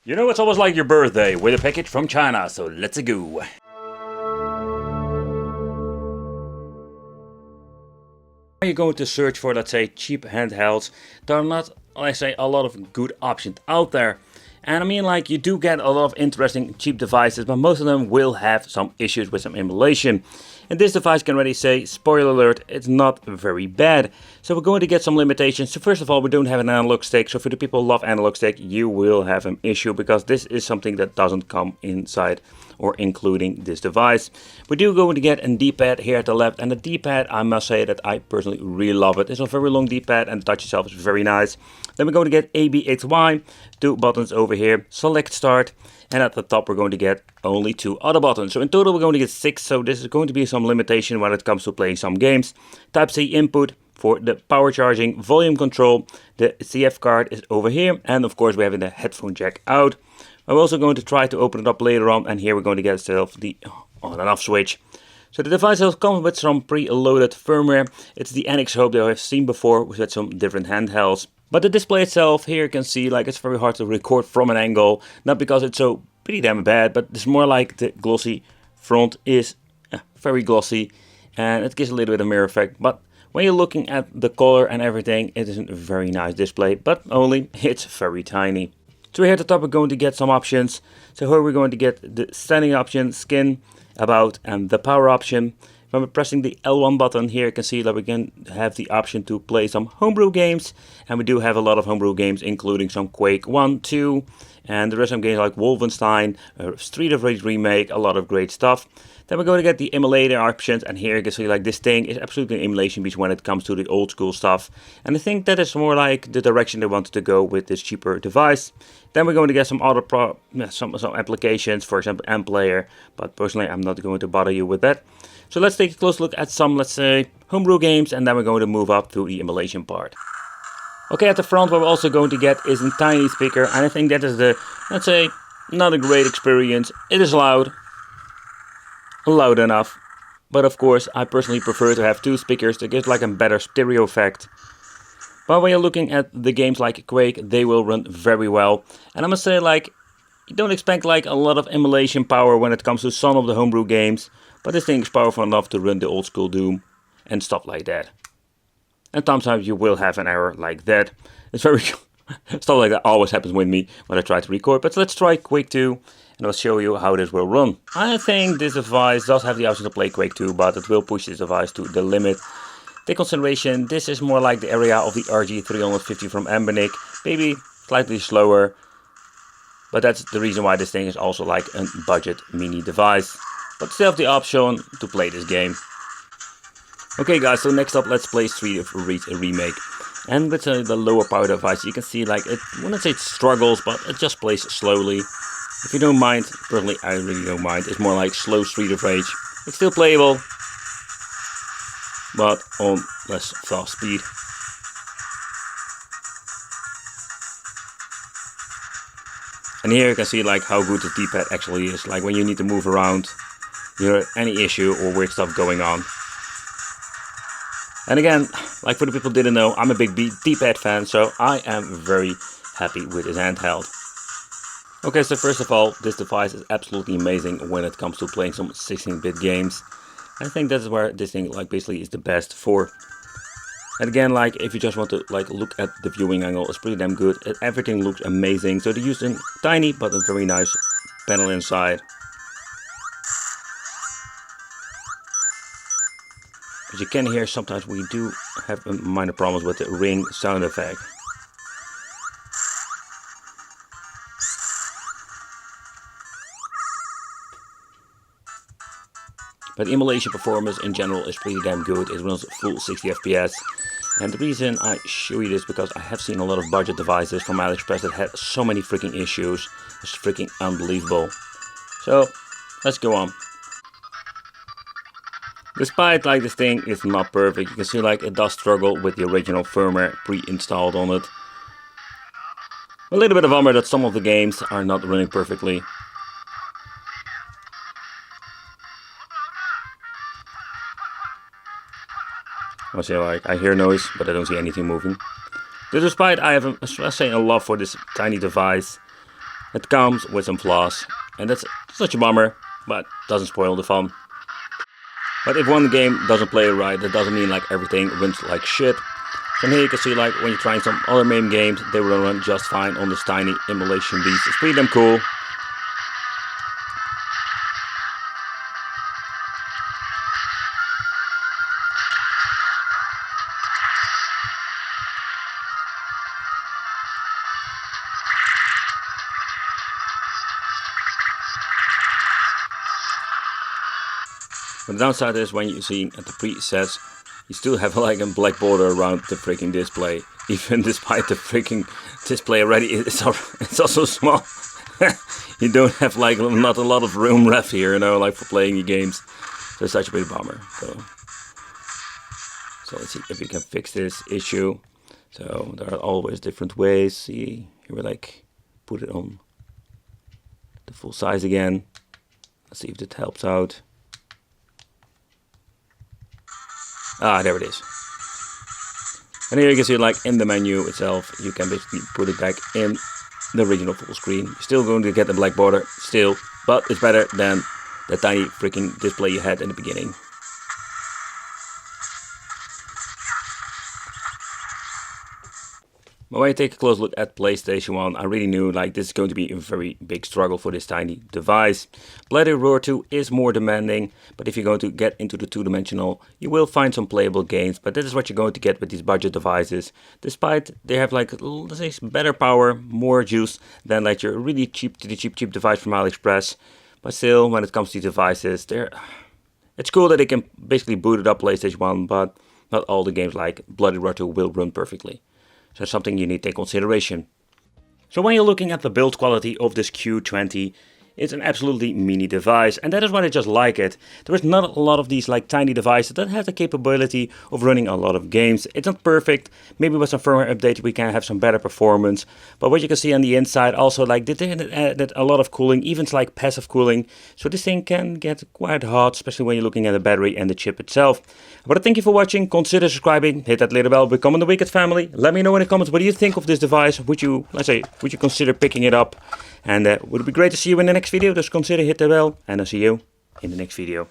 You know, it's almost like your birthday with a package from China, so let's go. Are you going to search for, let's say, cheap handhelds? There are not, let's say, a lot of good options out there. And I mean, like, you do get a lot of interesting cheap devices, but most of them will have some issues with some emulation. And this device can already say, spoiler alert, it's not very bad. So we're going to get some limitations. So first of all, we don't have an analog stick. So for the people who love analog stick, you will have an issue because this is something that doesn't come inside or including this device. We do going to get a D-pad here at the left, and the D-pad, I must say that I personally really love it. It's a very long D-pad and the touch itself is very nice. Then we're going to get A, B, X, Y, two buttons over here, select start, and at the top we're going to get only two other buttons. So in total we're going to get 6, so this is going to be some limitation when it comes to playing some games. Type-C input for the power charging, volume control, the CF card is over here, and of course we have the headphone jack out. I'm also going to try to open it up later on, and here we're going to get ourselves the on and off switch. So the device also comes with some pre-loaded firmware. It's the NX Hope that I've seen before with some different handhelds. But the display itself, here you can see like it's very hard to record from an angle. Not because it's so pretty damn bad, but it's more like the glossy front is very glossy. And it gives a little bit of mirror effect. But when you're looking at the color and everything, it is a very nice display. But only it's very tiny. So here at the top we're going to get some options. So here we're going to get the standing option, skin, about, and the power option. When we're pressing the L1 button here, you can see that we can have the option to play some homebrew games. And we do have a lot of homebrew games, including some Quake 1, 2, and the rest of games like Wolfenstein, Street of Rage remake, a lot of great stuff. Then we're going to get the emulator options, and here you can see like this thing is absolutely an emulation beast when it comes to the old school stuff. And I think that is more like the direction they wanted to go with this cheaper device. Then we're going to get some other some applications, for example MPlayer, but personally I'm not going to bother you with that. So let's take a close look at some, let's say, homebrew games, and then we're going to move up to the emulation part. Okay, at the front what we're also going to get is a tiny speaker, and I think that is the, let's say, not a great experience. It is loud enough, but of course I personally prefer to have two speakers to get like a better stereo effect. But when you're looking at the games like Quake, they will run very well. And I must say, like, you don't expect like a lot of emulation power when it comes to some of the homebrew games, but this thing is powerful enough to run the old school Doom and stuff like that. And sometimes you will have an error like that. It's very stuff like that always happens with me when I try to record. But let's try Quake 2 and I'll show you how this will run. I think this device does have the option to play Quake 2, but it will push this device to the limit. Take consideration, this is more like the area of the RG350 from Embernick, maybe slightly slower, but that's the reason why this thing is also like a budget mini device, but still have the option to play this game. Okay guys, so next up let's play Street of Rage remake, and with the lower power device you can see like it, I wouldn't say it struggles, but it just plays slowly. If you don't mind, personally I really don't mind, it's more like slow Street of Rage. It's still playable, but on less fast speed. And here you can see like how good the D-pad actually is, like when you need to move around, you have any issue or weird stuff going on. And again, like for the people who didn't know, I'm a big D-pad fan, so I am very happy with this handheld. Okay, so first of all, this device is absolutely amazing when it comes to playing some 16-bit games. I think that's where this thing like basically is the best for. And again, like if you just want to like look at the viewing angle, it's pretty damn good. Everything looks amazing. So they're using tiny but a very nice panel inside. As you can hear, sometimes we do have minor problems with the ring sound effect. But the emulation performance in general is pretty damn good. It runs full 60 FPS. And the reason I show you this because I have seen a lot of budget devices from AliExpress that had so many freaking issues. It's freaking unbelievable. So let's go on. Despite like this thing is not perfect, you can see like it does struggle with the original firmware pre-installed on it. A little bit of bummer that some of the games are not running perfectly. I say like I hear noise, but I don't see anything moving. Despite I have a love for this tiny device, It comes with some flaws, and that's such a bummer, but doesn't spoil the fun. But if one game doesn't play right, that doesn't mean like everything runs like shit. So here you can see like when you're trying some other MAME games, they will run just fine on this tiny emulation beast. It's pretty damn cool. But the downside is when you see at the presets, you still have like a black border around the freaking display. Even despite the freaking display already, it's also small. You don't have like not a lot of room left here, you know, like for playing your games. So it's such a big bummer. So let's see if we can fix this issue. So there are always different ways. See, here we like put it on the full size again. Let's see if that helps out. Ah, there it is. And here you can see like in the menu itself, you can basically put it back in the original full screen. You're still going to get the black border, still, but it's better than the tiny freaking display you had in the beginning. But when I take a close look at PlayStation 1, I really knew like this is going to be a very big struggle for this tiny device. Bloody Roar 2 is more demanding, but if you're going to get into the two-dimensional, you will find some playable games, but this is what you're going to get with these budget devices. Despite they have like, let's say, better power, more juice than like your really cheap device from AliExpress. But still, when it comes to these devices, it's cool that they can basically boot it up PlayStation 1, but not all the games like Bloody Roar 2 will run perfectly. So that's something you need to take consideration. So when you're looking at the build quality of this Q20, it's an absolutely mini device, and that is why I just like it. There is not a lot of these like tiny devices that have the capability of running a lot of games. It's not perfect. Maybe with some firmware updates we can have some better performance. But what you can see on the inside also like they added a lot of cooling, even like passive cooling. So this thing can get quite hot, especially when you're looking at the battery and the chip itself. But thank you for watching. Consider subscribing, hit that little bell, become the Wicked family. Let me know in the comments what do you think of this device. Would you consider picking it up? And would it be great to see you in the next video, just consider hit the bell, and I'll see you in the next video.